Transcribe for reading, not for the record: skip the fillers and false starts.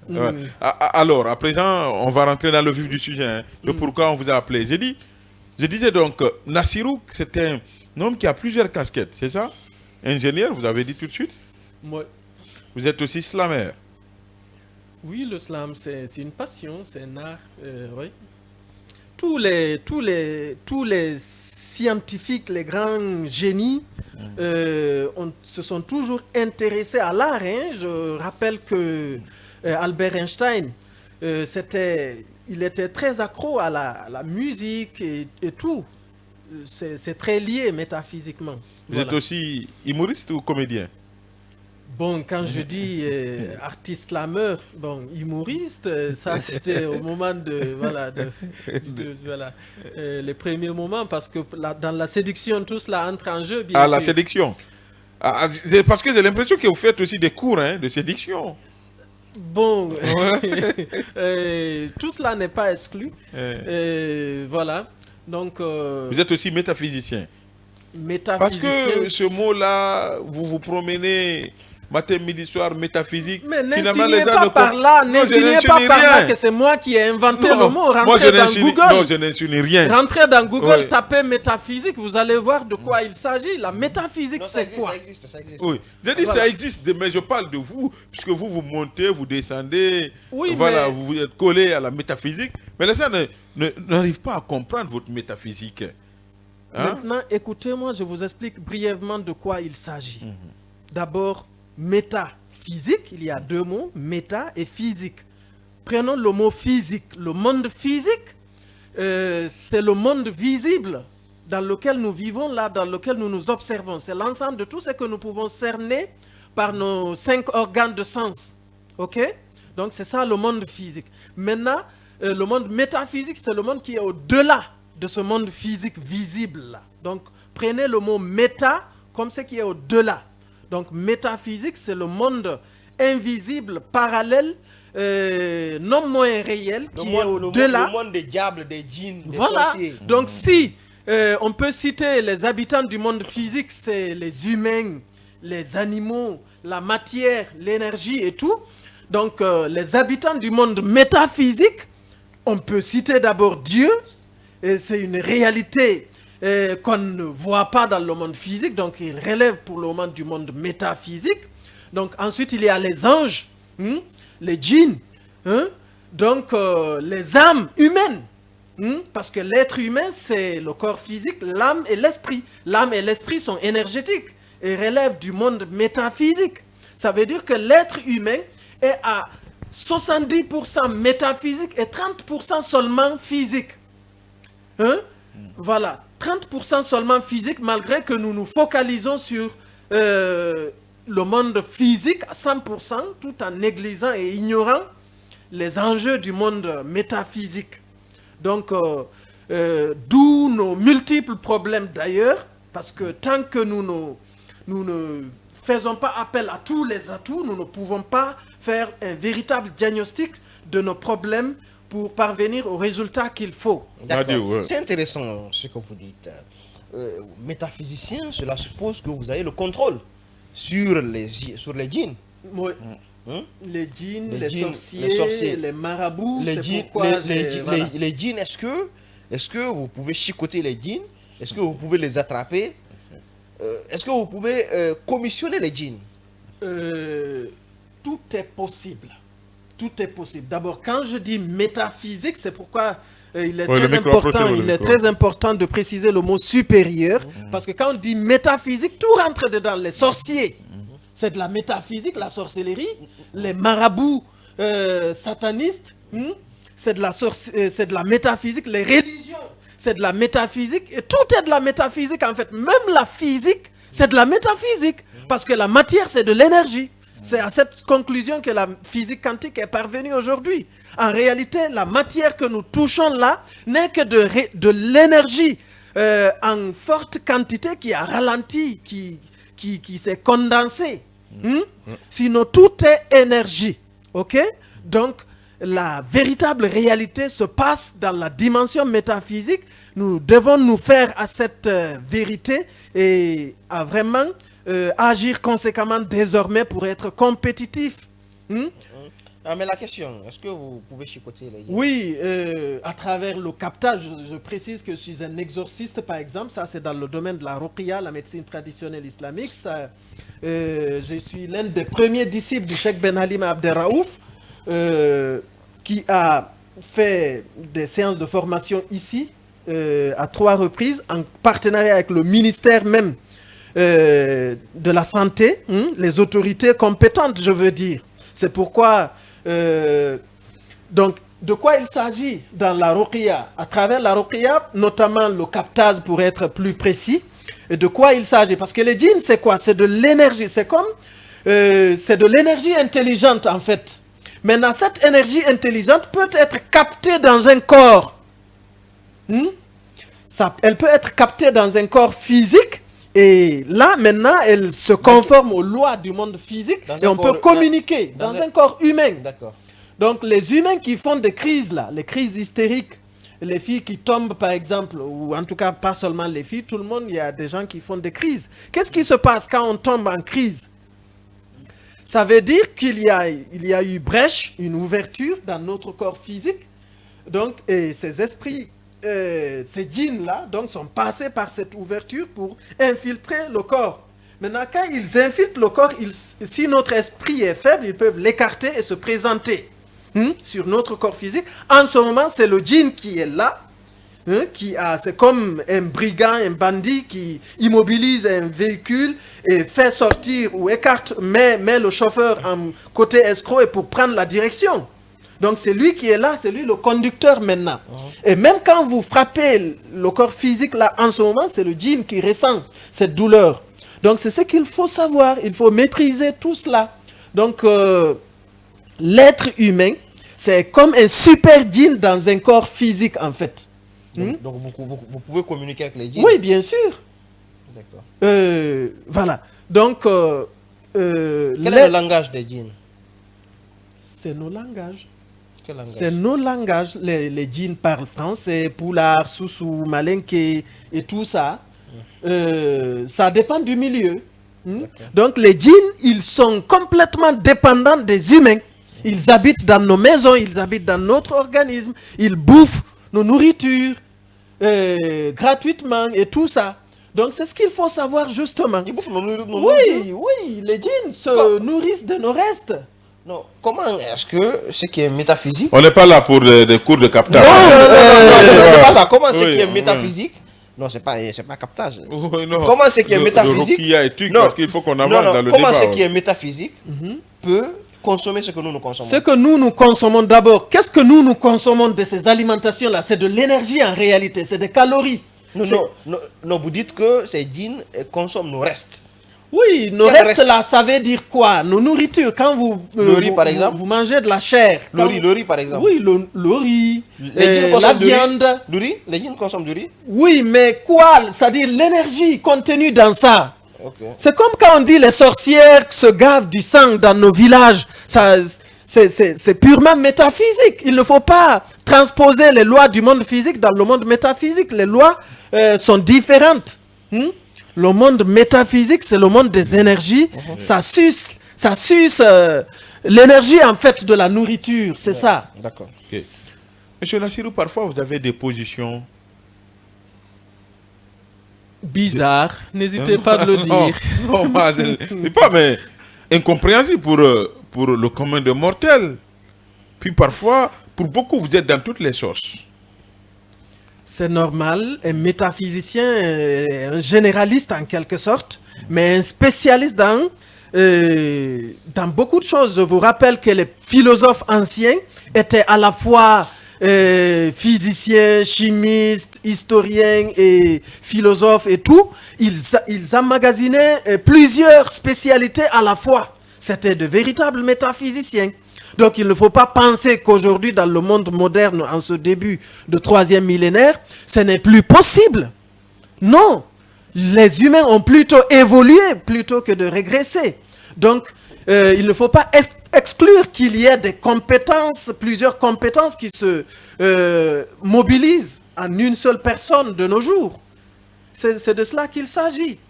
Ouais. Alors, à présent, on va rentrer dans le vif du sujet. Hein, de pourquoi on vous a appelé. Je disais donc, Nassirou, c'est un homme qui a plusieurs casquettes, c'est ça? Ingénieur, vous avez dit tout de suite. Moi, Vous êtes aussi slammer. oui, le slam, c'est une passion, c'est un art. Oui. Tous les scientifiques, les grands génies, se sont toujours intéressés à l'art. Hein. Je rappelle que Albert Einstein, il était très accro à la musique et tout. C'est très lié métaphysiquement. Vous êtes Voilà. aussi humoriste ou comédien? Bon, quand je dis artiste slammer, bon, humoriste, ça c'était au moment de, voilà, voilà, les premiers moments, parce que dans la séduction, tout cela entre en jeu, bien Ah, sûr. la séduction. C'est parce que j'ai l'impression que vous faites aussi des cours hein, de séduction. Bon, tout cela n'est pas exclu. Voilà, donc, Vous êtes aussi métaphysicien. Parce métaphysicien. que ce mot-là, vous vous promenez matin, midi, soir, métaphysique. Mais Finalement, n'insinuez pas ne par là, Non, je n'insinuez pas n'insinue par là rien. que c'est moi qui ai inventé Non, le mot. moi, je Rentrez dans n'insinue- Google. Non, je n'insinue rien. Rentrez dans Google, Ouais. tapez métaphysique, vous allez voir de quoi il s'agit. La métaphysique, Non, c'est quoi? ça existe. Oui, j'ai dit Voilà. ça existe, mais je parle de vous, puisque vous, vous montez, vous descendez, Oui, voilà, mais- vous êtes collé à la métaphysique. Mais les gens n'arrivent pas à comprendre votre métaphysique. Hein? Maintenant, écoutez-moi, je vous explique brièvement de quoi il s'agit. D'abord, métaphysique, il y a deux mots, méta et physique. Prenons le mot physique. Le monde physique, c'est le monde visible dans lequel nous vivons, là, dans lequel nous nous observons. C'est l'ensemble de tout ce que nous pouvons cerner par nos 5 organes de sens. OK? Donc, c'est ça le monde physique. Maintenant, le monde métaphysique, c'est le monde qui est au-delà de ce monde physique visible là. Donc, prenez le mot méta comme ce qui est au-delà. Donc, métaphysique, c'est le monde invisible, parallèle, non moins réel, qui est au-delà. Le monde des diables, des djinns, des Voilà. sorciers. Donc, si on peut citer les habitants du monde physique, c'est les humains, les animaux, la matière, l'énergie et tout. Donc, les habitants du monde métaphysique, on peut citer d'abord Dieu. Et c'est une réalité qu'on ne voit pas dans le monde physique, donc il relève pour le moment du monde métaphysique. Donc ensuite il y a les anges, les djinns, donc les âmes humaines, parce que l'être humain c'est le corps physique, l'âme et l'esprit. L'âme et l'esprit sont énergétiques et relèvent du monde métaphysique. Ça veut dire que l'être humain est à 70% métaphysique et 30% seulement physique. Voilà, 30% seulement physique, malgré que nous nous focalisons sur le monde physique à 100%, tout en négligeant et ignorant les enjeux du monde métaphysique. Donc, d'où nos multiples problèmes d'ailleurs, parce que tant que nous ne faisons pas appel à tous les atouts, nous ne pouvons pas faire un véritable diagnostic de nos problèmes pour parvenir au résultat qu'il faut. D'accord. Ouais. C'est intéressant ce que vous dites. Métaphysicien, cela suppose que vous avez le contrôle sur les djinns. Oui. Hein? Les djinns, Les les djinns, sorciers, les marabouts, Les c'est djinns, pourquoi voilà. les djinns, est-ce que vous pouvez chicoter les djinns? Est-ce que vous pouvez les attraper? Est-ce que vous pouvez commissionner les djinns? Tout est possible. Tout est possible. D'abord, quand je dis métaphysique, c'est pourquoi il est, très important de préciser le mot supérieur. Parce que quand on dit métaphysique, tout rentre dedans. Les sorciers, c'est de la métaphysique, la sorcellerie. Les marabouts satanistes, c'est de la métaphysique. Les religions, c'est de la métaphysique. Et tout est de la métaphysique en fait. Même la physique, c'est de la métaphysique. Parce que la matière, c'est de l'énergie. C'est à cette conclusion que la physique quantique est parvenue aujourd'hui. En réalité, la matière que nous touchons là n'est que de l'énergie en forte quantité qui a ralenti, qui s'est condensée. Sinon, tout est énergie. Ok? Donc, la véritable réalité se passe dans la dimension métaphysique. Nous devons nous faire à cette vérité et à vraiment agir conséquemment désormais pour être compétitif. Ah, mais la question, est-ce que vous pouvez chicoter les djinns? Oui, à travers le captage, je précise que je suis un exorciste, par exemple. Ça, c'est dans le domaine de la ruqya, la médecine traditionnelle islamique. Ça, je suis l'un des premiers disciples du Cheikh Ben Halim Abderraouf, qui a fait des séances de formation ici, à 3 reprises, en partenariat avec le ministère même de la Santé, les autorités compétentes, je veux dire. C'est pourquoi... donc, de quoi il s'agit dans la ruqya? À travers la ruqya, notamment le captage pour être plus précis. Et de quoi il s'agit? Parce que les djinns, c'est quoi? C'est de l'énergie. C'est comme... c'est de l'énergie intelligente, en fait. Maintenant, cette énergie intelligente peut être captée dans un corps. Elle peut être captée dans un corps physique. Et là, maintenant, elle se conforme aux lois du monde physique et on peut communiquer dans un corps humain. D'accord. Donc, les humains qui font des crises, là, les crises hystériques, les filles qui tombent, par exemple, ou en tout cas, pas seulement les filles, tout le monde, il y a des gens qui font des crises. Qu'est-ce qui se passe quand on tombe en crise? Ça veut dire qu'il y a eu brèche, une ouverture dans notre corps physique. Donc, et ces esprits... ces djinns-là sont passés par cette ouverture pour infiltrer le corps. Maintenant, quand ils infiltrent le corps, si notre esprit est faible, ils peuvent l'écarter et se présenter sur notre corps physique. En ce moment, c'est le djinn qui est là, c'est comme un brigand, un bandit qui immobilise un véhicule et fait sortir ou écarte, met le chauffeur en côté escroc et pour prendre la direction. Donc c'est lui qui est là, c'est lui le conducteur maintenant. Et même quand vous frappez le corps physique là, en ce moment, c'est le djinn qui ressent cette douleur. Donc c'est ce qu'il faut savoir, il faut maîtriser tout cela. Donc l'être humain, c'est comme un super djinn dans un corps physique en fait. Donc vous pouvez communiquer avec les djinns? Oui, bien sûr. D'accord. Voilà. Donc... quel est le langage des djinns? C'est nos langages. C'est nos langages. Les djinns parlent français, poulard, soussou, malinké et tout ça. Ça dépend du milieu. Donc les djinns, ils sont complètement dépendants des humains. Ils habitent dans nos maisons, ils habitent dans notre organisme. Ils bouffent nos nourritures gratuitement et tout ça. Donc c'est ce qu'il faut savoir justement. Ils bouffent nos nourritures? Oui, les djinns se nourrissent de nos restes. Non, comment est-ce que ce qui est métaphysique... On n'est pas là pour des cours de captage. Non, c'est pas ça. Comment ce qui est métaphysique... Non, c'est pas captage. Comment ce qui est métaphysique... Non, parce qu'il faut qu'on avance dans le débat. Comment ce qui est métaphysique peut consommer ce que nous consommons? Ce que nous consommons d'abord, qu'est-ce que nous consommons de ces alimentations-là? C'est de l'énergie en réalité, c'est des calories. Non, vous dites que ces djinns consomment nos restes. Oui, nos restes là, ça veut dire quoi? Nos nourritures, quand le riz, par exemple. Vous mangez de la chair. Le riz, par exemple. Oui, le riz, la viande. Le riz? Les djinns consomment du riz? Oui, mais quoi? C'est-à-dire l'énergie contenue dans ça. Okay. C'est comme quand on dit les sorcières se gavent du sang dans nos villages. C'est purement métaphysique. Il ne faut pas transposer les lois du monde physique dans le monde métaphysique. Les lois sont différentes. Le monde métaphysique, c'est le monde des énergies. Ça suce l'énergie en fait de la nourriture. C'est ça. D'accord. Okay. Monsieur Nassirou, parfois vous avez des positions bizarres. N'hésitez pas à le dire. Non, pas, mais incompréhensible pour le commun des mortels. Puis parfois, pour beaucoup, vous êtes dans toutes les sauces. C'est normal, un métaphysicien, un généraliste en quelque sorte, mais un spécialiste dans beaucoup de choses. Je vous rappelle que les philosophes anciens étaient à la fois physiciens, chimistes, historiens et philosophes et tout. Ils emmagasinaient plusieurs spécialités à la fois. C'était de véritables métaphysiciens. Donc il ne faut pas penser qu'aujourd'hui, dans le monde moderne, en ce début de 3e millénaire, ce n'est plus possible. Non, les humains ont plutôt évolué plutôt que de régresser. Donc il ne faut pas exclure qu'il y ait des compétences, plusieurs compétences qui se mobilisent en une seule personne de nos jours. C'est de cela qu'il s'agit.